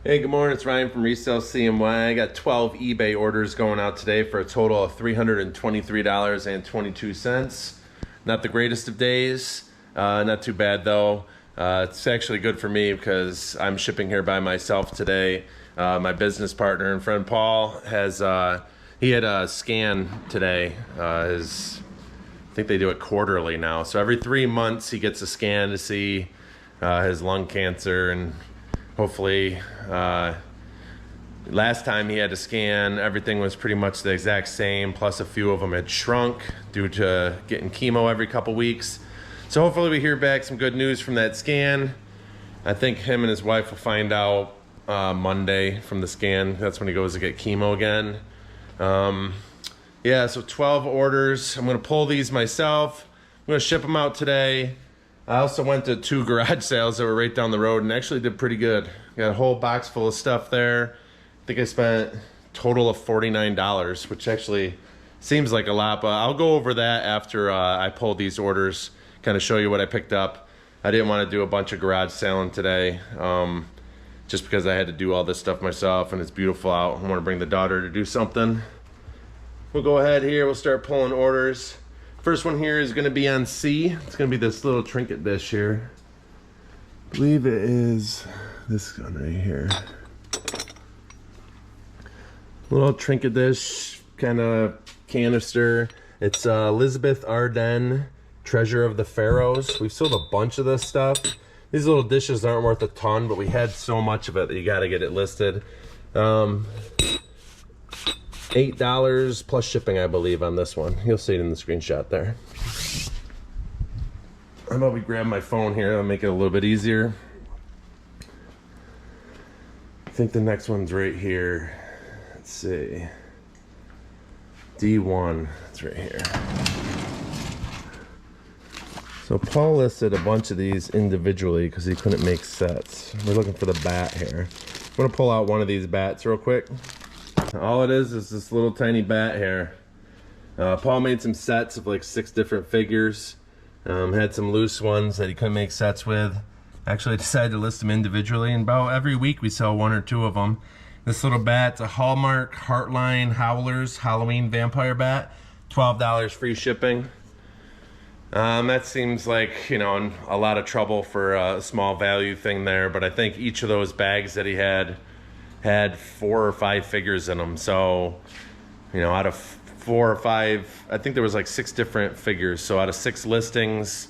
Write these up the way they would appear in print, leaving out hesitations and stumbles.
Hey, good morning. It's Ryan from Resale CMY. I got 12 eBay orders going out today for a total of $323.22. Not the greatest of days. Not too bad though. It's actually good for me because I'm shipping here by myself today. My business partner and friend Paul has he had a scan today. I think they do it quarterly now. So every 3 months he gets a scan to see his lung cancer, and hopefully last time he had a scan, everything was pretty much the exact same, plus a few of them had shrunk due to getting chemo every couple weeks. So hopefully we hear back some good news from that scan. I think him and his wife will find out Monday from the scan. That's when he goes to get chemo again. Yeah, so 12 orders. I'm gonna pull these myself. I'm gonna ship them out today. I also went to 2 garage sales that were right down the road and actually did pretty good. Got a whole box full of stuff there. I think I spent a total of $49, which actually seems like a lot, but I'll go over that after I pull these orders, kind of show you what I picked up. I didn't want to do a bunch of garage selling today, just because I had to do all this stuff myself and it's beautiful out. I want to bring the daughter to do something. We'll go ahead here, we'll start pulling orders. First one here is going to be on C. It's going to be this little trinket dish here. I believe it is this one right here. Little trinket dish, kind of canister. It's Elizabeth Arden, Treasure of the Pharaohs. We've sold a bunch of this stuff. These little dishes aren't worth a ton, but we had so much of it that you got to get it listed. $8 plus shipping, I believe, on this one. You'll see it in the screenshot there. How about we grab my phone here? That'll make it a little bit easier. I think the next one's right here. Let's see. D1. It's right here. So Paul listed a bunch of these individually because he couldn't make sets. We're looking for the bat here. I'm going to pull out one of these bats real quick. All it is this little tiny bat here. Paul made some sets of like 6 different figures. Had some loose ones that he couldn't make sets with. Actually, I decided to list them individually, and about every week we sell 1 or 2 of them. This little bat's a Hallmark Heartline Howlers Halloween Vampire Bat. $12 free shipping. That seems like, you know, a lot of trouble for a small value thing there, but I think each of those bags that he had 4 or 5 figures in them. So, you know, out of 4 or 5, I think there was like 6 different figures. So out of 6 listings,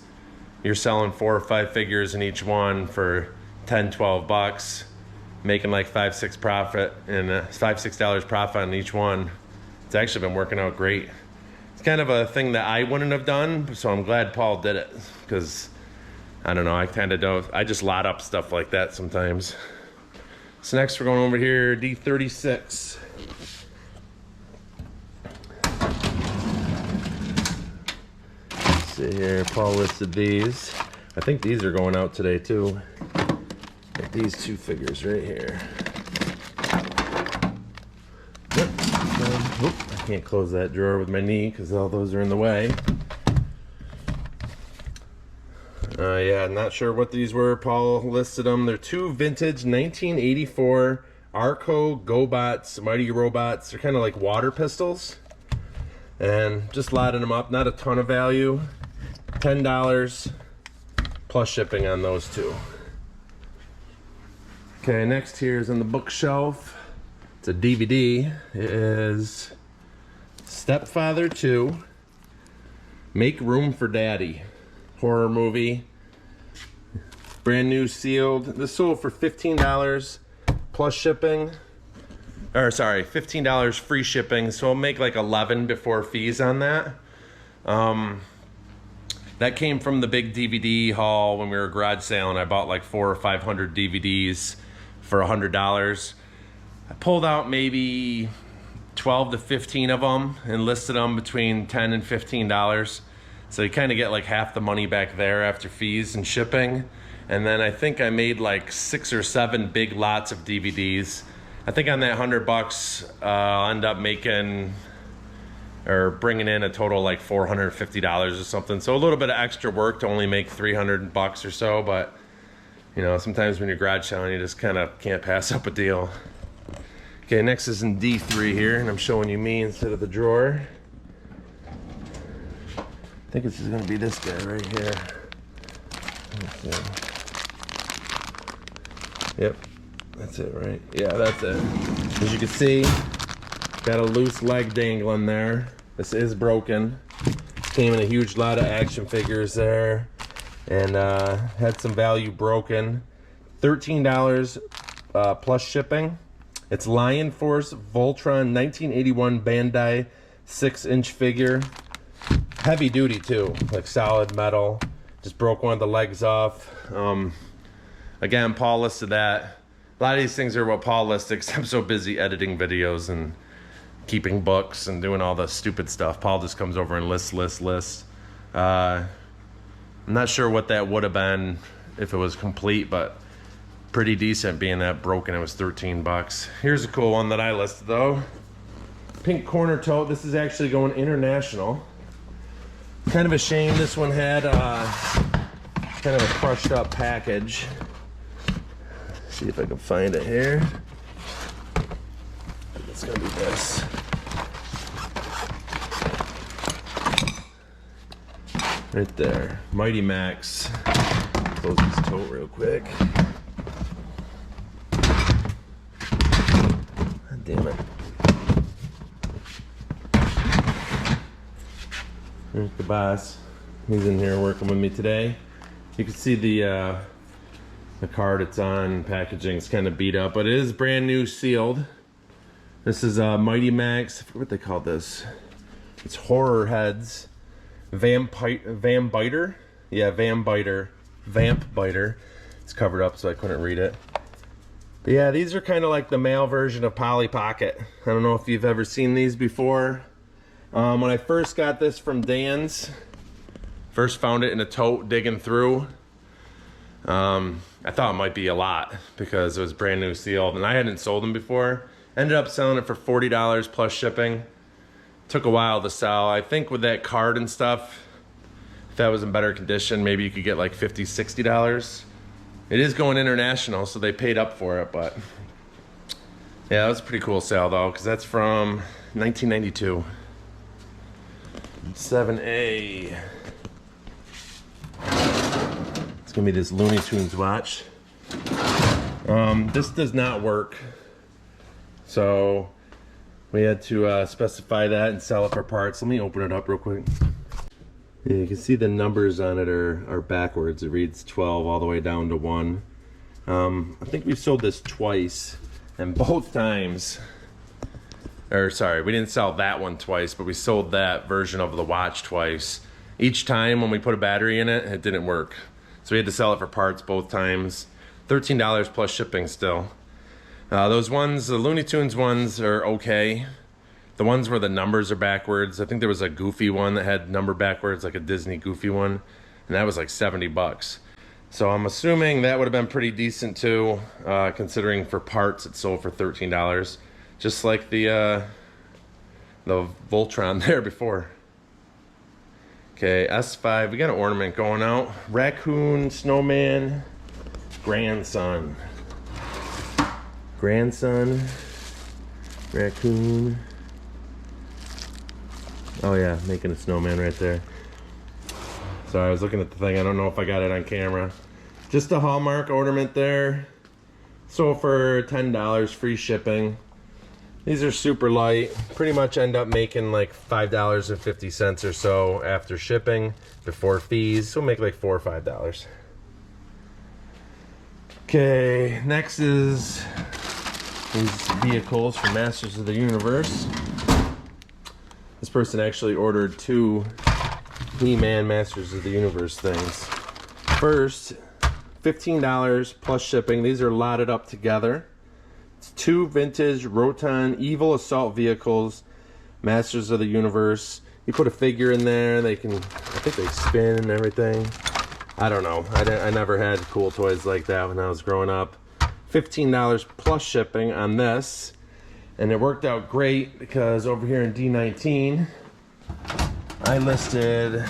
you're selling 4 or 5 figures in each one for 10, 12 bucks, making like $5, $6 profit on each one. It's actually been working out great. It's kind of a thing that I wouldn't have done, so I'm glad Paul did it, because I don't know, I kind of don't, I just lot up stuff like that sometimes. So next we're going over here, D36. Let's see here, Paul listed these. I think these are going out today too. Got these 2 figures right here. Yep. I can't close that drawer with my knee because all those are in the way. Yeah, not sure what these were. Paul listed them. They're 2 vintage 1984 Arco GoBots Mighty Robots. They're kind of like water pistols. And just lotting them up. Not a ton of value. $10 plus shipping on those 2. Okay, next here is on the bookshelf. It's a DVD. It is Stepfather 2. Make Room for Daddy. Horror movie. Brand new, sealed. This sold for $15 plus shipping. Or sorry, $15 free shipping. So I'll make like $11 before fees on that. That came from the big DVD haul when we were garage sailing. I bought like 400 or 500 DVDs for $100. I pulled out maybe 12 to 15 of them and listed them between $10 and $15. So you kind of get like half the money back there after fees and shipping. And then I think I made like 6 or 7 big lots of DVDs. I think on that $100, I'll end up making or bringing in a total like $450 or something. So a little bit of extra work to only make $300 or so, but You know, sometimes when you're garage selling, you just kind of can't pass up a deal. Okay, next is in D3 here, and I'm showing you me instead of the drawer. I think this is gonna be this guy right here. Yep, that's it, right? Yeah, that's it. As you can see, got a loose leg dangling there. This is broken. Came in a huge lot of action figures there, and had some value broken. $13 plus shipping. It's Lion Force Voltron 1981 Bandai 6-inch figure. Heavy duty too, like solid metal. Just broke one of the legs off. Again, Paul listed that. A lot of these things are what Paul listed, because I'm so busy editing videos and keeping books and doing all the stupid stuff. Paul just comes over and lists. I'm not sure what that would have been if it was complete, but pretty decent being that broken. It was 13 bucks. Here's a cool one that I listed though. Pink corner tote. This is actually going international. Kind of a shame this one had kind of a crushed up package. See if I can find it here. It's gonna be this. Right there. Mighty Max. Close this tote real quick. God damn it. There's the boss. He's in here working with me today. You can see the card it's on, packaging is kind of beat up, but it is brand new, sealed. This is Mighty Max. I forget what they call this. It's Horror Heads. Vampiter. Yeah, Vampiter. It's covered up so I couldn't read it. But yeah, these are kind of like the male version of Polly Pocket. I don't know if you've ever seen these before. When I first got this from Dan's, first found it in a tote digging through, I thought it might be a lot because it was brand new sealed, and I hadn't sold them before. Ended up selling it for $40 plus shipping. Took a while to sell. I think with that card and stuff, if that was in better condition, maybe you could get like $50, $60. It is going international, so they paid up for it, but yeah, that was a pretty cool sale though, because that's from 1992. 7A. It's gonna be this Looney Tunes watch. This does not work, so we had to specify that and sell it for parts. Let me open it up real quick. Yeah, you can see the numbers on it are backwards. It reads 12 all the way down to 1. I think we've sold this twice, and both times, or sorry, we didn't sell that one twice, but we sold that version of the watch twice. Each time when we put a battery in it, it didn't work. So we had to sell it for parts both times. $13 plus shipping still. Those ones, the Looney Tunes ones, are okay. The ones where the numbers are backwards, I think there was a Goofy one that had number backwards, like a Disney Goofy one, and that was like 70 bucks. So I'm assuming that would have been pretty decent too, considering for parts it sold for $13. Just like the Voltron there before. Okay, S5, we got an ornament going out. Raccoon, snowman, grandson. Raccoon. Oh yeah, making a snowman right there. Sorry, I was looking at the thing. I don't know if I got it on camera. Just a Hallmark ornament there. Sold for $10, free shipping. These are super light. Pretty much end up making like $5.50 or so after shipping, before fees. So make like $4 or $5. Okay, next is these vehicles from Masters of the Universe. This person actually ordered 2 He-Man Masters of the Universe things. First, $15 plus shipping. These are lotted up together. It's 2 vintage Roton Evil Assault vehicles, Masters of the Universe. You put a figure in there, they can, I think they spin and everything. I don't know. I never had cool toys like that when I was growing up. $15 plus shipping on this. And it worked out great because over here in D19, I listed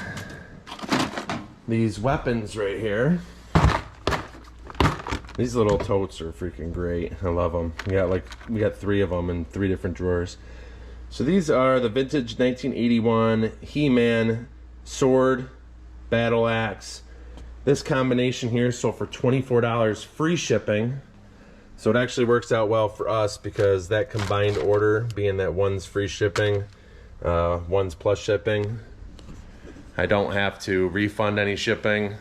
these weapons right here. These little totes are freaking great. I love them. We got 3 of them in 3 different drawers. So these are the vintage 1981 He-Man sword battle axe. This combination here sold for $24 free shipping. So it actually works out well for us because that combined order, being that one's free shipping, one's plus shipping, I don't have to refund any shipping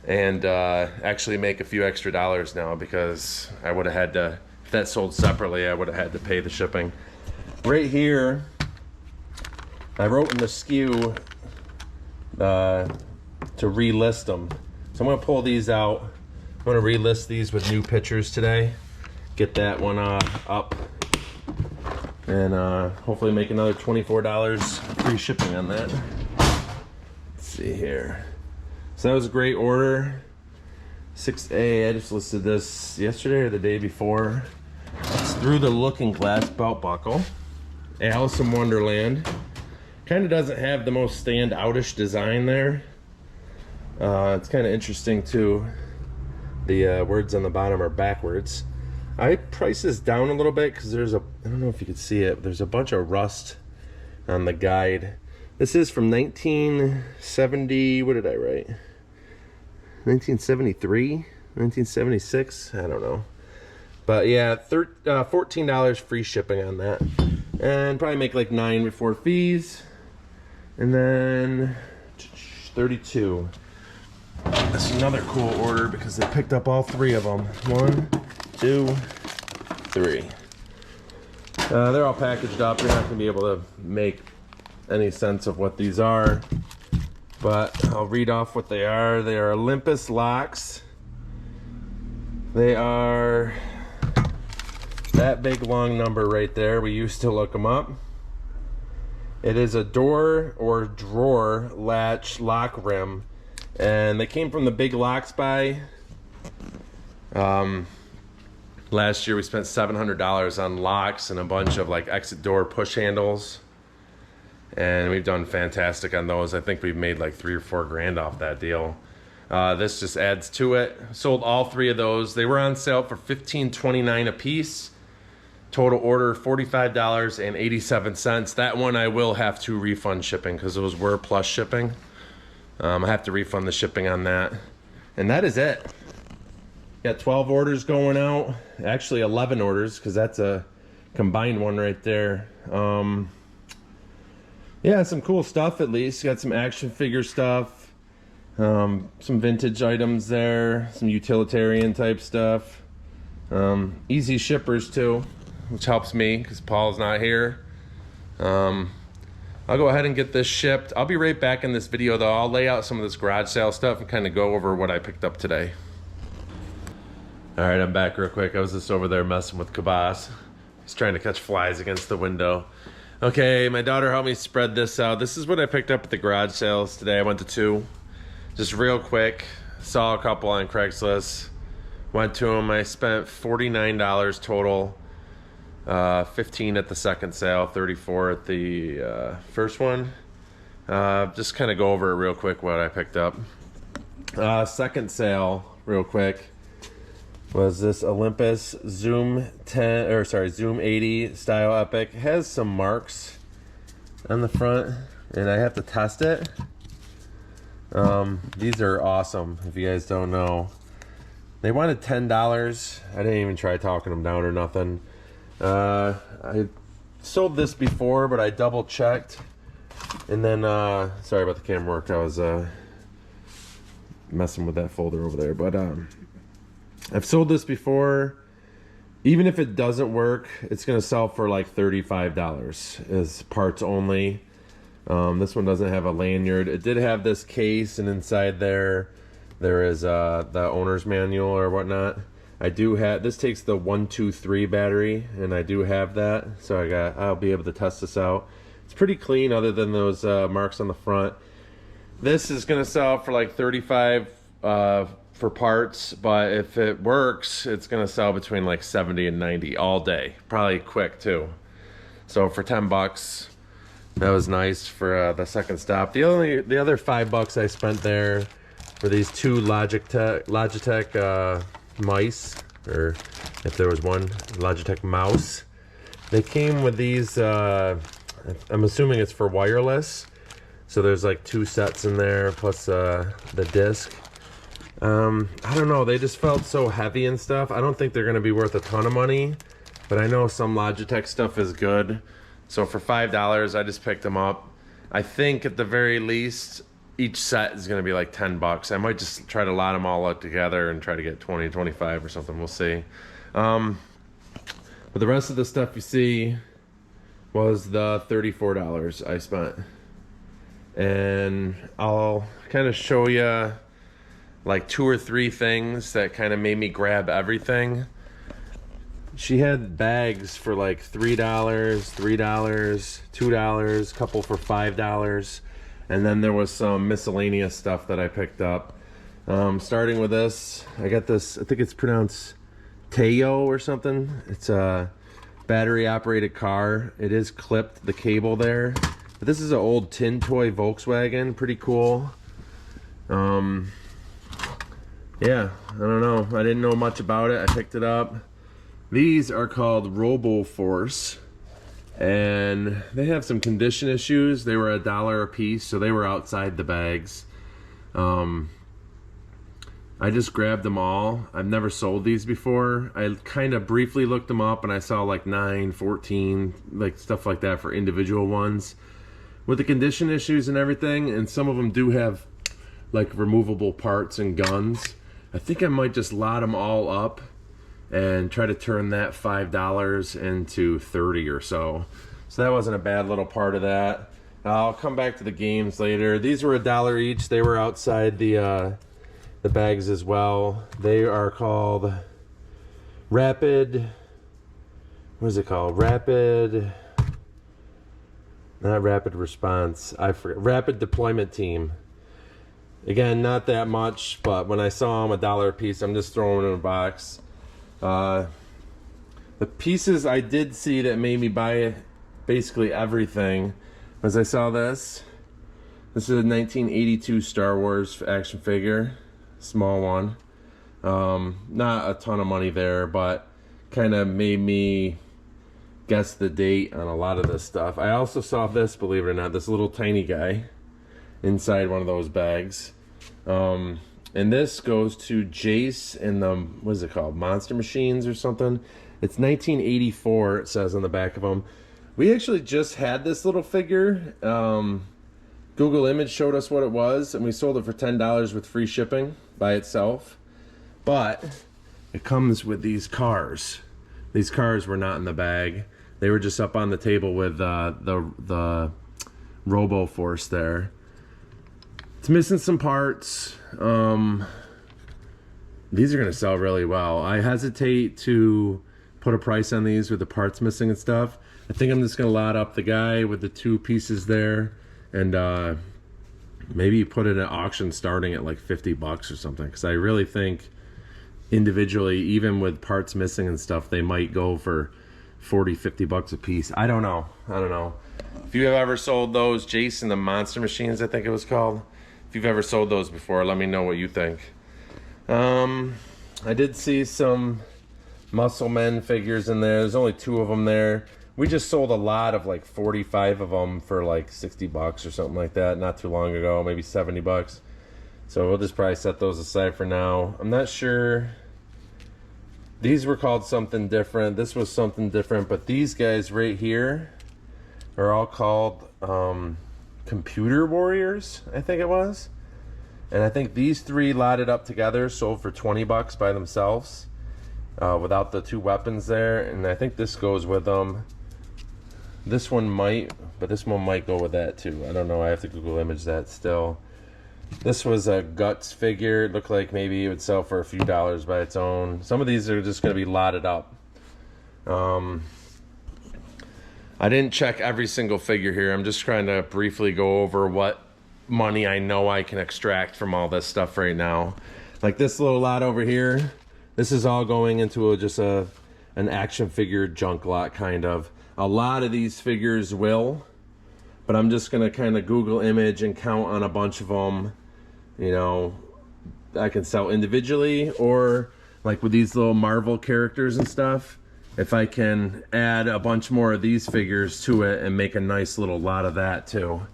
and actually make a few extra dollars now, because I would have had to, if that sold separately, I would have had to pay the shipping. Right here, I wrote in the SKU to relist them. So I'm gonna pull these out. I'm gonna relist these with new pictures today. Get that one up. And hopefully make another $24 free shipping on that. Let's see here. So that was a great order. 6A, I just listed this yesterday or the day before. It's through the Looking Glass belt buckle. Alice in Wonderland. Kind of doesn't have the most stand-outish design there. It's kind of interesting too. The words on the bottom are backwards. I priced this down a little bit because there's I don't know if you can see it, but there's a bunch of rust on the guide. This is from 1970, what did I write? 1973? 1976? I don't know. But yeah, $14 free shipping on that. And probably make like 9 before fees. And then 32. That's another cool order because they picked up all 3 of them. 1, 2, 3. They're all packaged up. You're not going to be able to make any sense of what these are, but I'll read off what they are. They are Olympus locks. They are that big long number right there. We used to look them up. It is a door or drawer latch lock rim, and they came from the Big Locks buy. Last year we spent $700 on locks and a bunch of like exit door push handles, and we've done fantastic on those. I think we've made like $3 or $4 grand off that deal. This just adds to it. Sold all 3 of those. They were on sale for $15.29 a piece. Total order $45.87. That one I will have to refund shipping because those were plus shipping. I have to refund the shipping on that. And that is it. Got 12 orders going out. Actually 11 orders because that's a combined one right there. Yeah, some cool stuff at least. Got some action figure stuff. Some vintage items there. Some utilitarian type stuff. Easy shippers too, which helps me because Paul's not here. I'll go ahead and get this shipped. I'll be right back in this video though. I'll lay out some of this garage sale stuff and kind of go over what I picked up today. All right, I'm back real quick. I was just over there messing with Kabas. He's trying to catch flies against the window. Okay, my daughter helped me spread this out. This is what I picked up at the garage sales today. I went to 2. Just real quick. Saw a couple on Craigslist. Went to them. I spent $49 total. 15 at the second sale, 34 at the first one. Just kind of go over it real quick what I picked up. Second sale, real quick, was this Olympus Zoom 80 style Epic. It has some marks on the front, and I have to test it. These are awesome. If you guys don't know, they wanted $10. I didn't even try talking them down or nothing. I sold this before, but I double checked, and then sorry about the camera work. I was messing with that folder over there, but I've sold this before. Even if it doesn't work, it's gonna sell for like $35 as parts only. This one doesn't have a lanyard. It did have this case, and inside there is the owner's manual or whatnot. I do have, this takes the 123 battery, and I do have that, so I'll be able to test this out. It's pretty clean other than those marks on the front. This is gonna sell for like $35 for parts, but if it works, it's gonna sell between like $70 and $90 all day, probably quick too. So for $10, that was nice for the second stop. The other $5 I spent there for these 2 Logitech mice, or if there was one, Logitech mouse. They came with these, I'm assuming it's for wireless. So there's like 2 sets in there, plus the disc. I don't know, they just felt so heavy and stuff. I don't think they're gonna be worth a ton of money, but I know some Logitech stuff is good. So for $5, I just picked them up. I think at the very least, each set is gonna be like 10 bucks. I might just try to lot them all up together and try to get 20, 25 or something, we'll see. But the rest of the stuff you see was the $34 I spent. And I'll kind of show you like 2 or 3 things that kind of made me grab everything. She had bags for like $3, $3, $2, couple for $5. And then there was some miscellaneous stuff that I picked up. Starting with this, I got this, I think it's pronounced Teo or something. It's a battery operated car. It is clipped, the cable there. But this is an old tin toy Volkswagen, pretty cool. Yeah, I don't know. I didn't know much about it. I picked it up. These are called RoboForce, and they have some condition issues. They were $1 a piece, so they were outside the bags. I just grabbed them all. I've never sold these before. I kind of briefly looked them up, and I saw like 9, 14, like stuff like that for individual ones. With the condition issues and everything, and some of them do have like removable parts and guns. I think I might just lot them all up and try to turn that $5 into 30 or so. So that wasn't a bad little part of that. I'll come back to the games later. These were $1 each. They were outside the bags as well. They are called Rapid, what is it called? Not Rapid Response. I forget. Rapid Deployment Team. Again, not that much, but when I saw them $1 a piece, I'm just throwing them in a box. The pieces I did see that made me buy basically everything was I saw this. This is a 1982 Star Wars action figure, small one. Not a ton of money there, but kind of made me guess the date on a lot of this stuff. I also saw this, believe it or not, this little tiny guy inside one of those bags. And this goes to Jace and the, what is it called, Monster Machines or something. It's 1984, it says on the back of them. We actually just had this little figure. Google Image showed us what it was, and we sold it for $10 with free shipping by itself. But it comes with these cars. These cars were not in the bag. They were just up on the table with the RoboForce there. It's missing some parts. These are gonna sell really well. I hesitate to put a price on these with the parts missing and stuff. I think I'm just gonna lot up the guy with the 2 pieces there, and maybe put it at auction starting at like 50 bucks or something, because I really think individually, even with parts missing and stuff, they might go for 40, 50 bucks a piece. I don't know. If you have ever sold those, Jason, the Monster Machines, I think it was called. If you've ever sold those before, let me know what you think. I did see some Muscle Men figures in there. There's only 2 of them there. We just sold a lot of like 45 of them for like 60 bucks or something like that not too long ago, maybe 70 bucks. So we'll just probably set those aside for now. I'm not sure. These were called something different. This was something different, but these guys right here are all called Computer Warriors, I think it was. And I think these 3 lotted up together sold for 20 bucks by themselves, without the 2 weapons there. And I think this goes with them. This one might, but this one might go with that too. I don't know, I have to Google image that still. This was a Guts figure. It looked like maybe it would sell for a few dollars by its own. Some of these are just going to be lotted up. I didn't check every single figure here. I'm just trying to briefly go over what money I know I can extract from all this stuff right now. Like this little lot over here, this is all going into an action figure junk lot, kind of. A lot of these figures will, but I'm just gonna kind of Google image and count on a bunch of them. You know, I can sell individually, or like with these little Marvel characters and stuff, if I can add a bunch more of these figures to it and make a nice little lot of that too.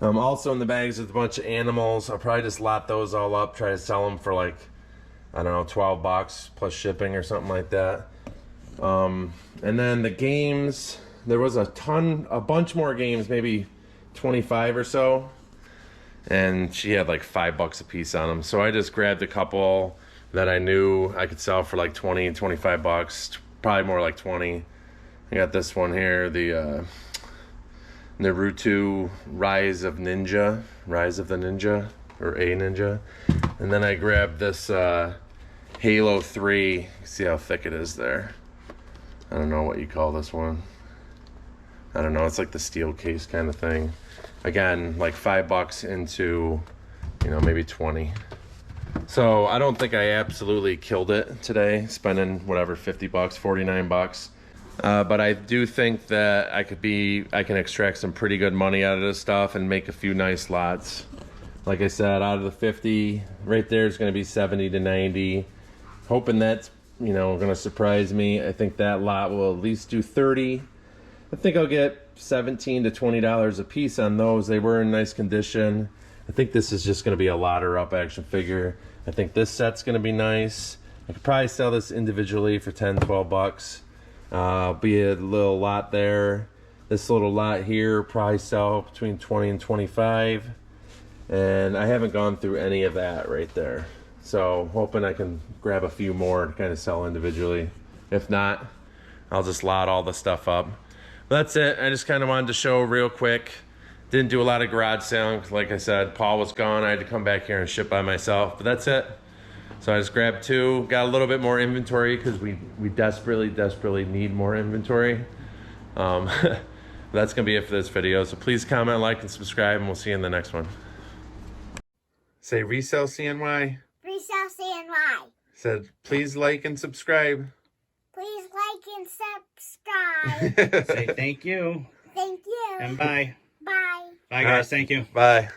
Also in the bags with a bunch of animals. I'll probably just lot those all up, try to sell them for like, I don't know, 12 bucks plus shipping or something like that. And then the games, there was a bunch more games, maybe 25 or so. And she had like $5 a piece on them. So I just grabbed a couple that I knew I could sell for like 20, 25 bucks, probably more like 20. I got this one here, the Naruto Rise of the Ninja, or A Ninja. And then I grabbed this Halo 3. See how thick it is there. I don't know what you call this one. I don't know, it's like the steel case kind of thing. Again, like $5 into, you know, maybe 20. So I don't think I absolutely killed it today, spending whatever, 50 bucks, 49 bucks. But I do think that I can extract some pretty good money out of this stuff and make a few nice lots. Like I said, out of the 50, right there is going to be 70 to 90. Hoping that's, you know, going to surprise me. I think that lot will at least do 30. I think I'll get $17 to $20 a piece on those. They were in nice condition. I think this is just going to be a lotter up action figure. I think this set's going to be nice. I could probably sell this individually for 10, 12 bucks. Be a little lot there. This little lot here probably sell between 20 and 25. And I haven't gone through any of that right there. So hoping I can grab a few more to kind of sell individually. If not, I'll just lot all the stuff up. But that's it. I just kind of wanted to show real quick. Didn't do a lot of garage selling. Like I said, Paul was gone. I had to come back here and ship by myself. But that's it. So I just grabbed two. Got a little bit more inventory because we desperately need more inventory. That's going to be it for this video. So please comment, like, and subscribe, and we'll see you in the next one. Say resell CNY. Resell CNY. Said please like and subscribe. Please like and subscribe. Say thank you. Thank you. And bye. Bye. Bye, guys. Thank you. Bye.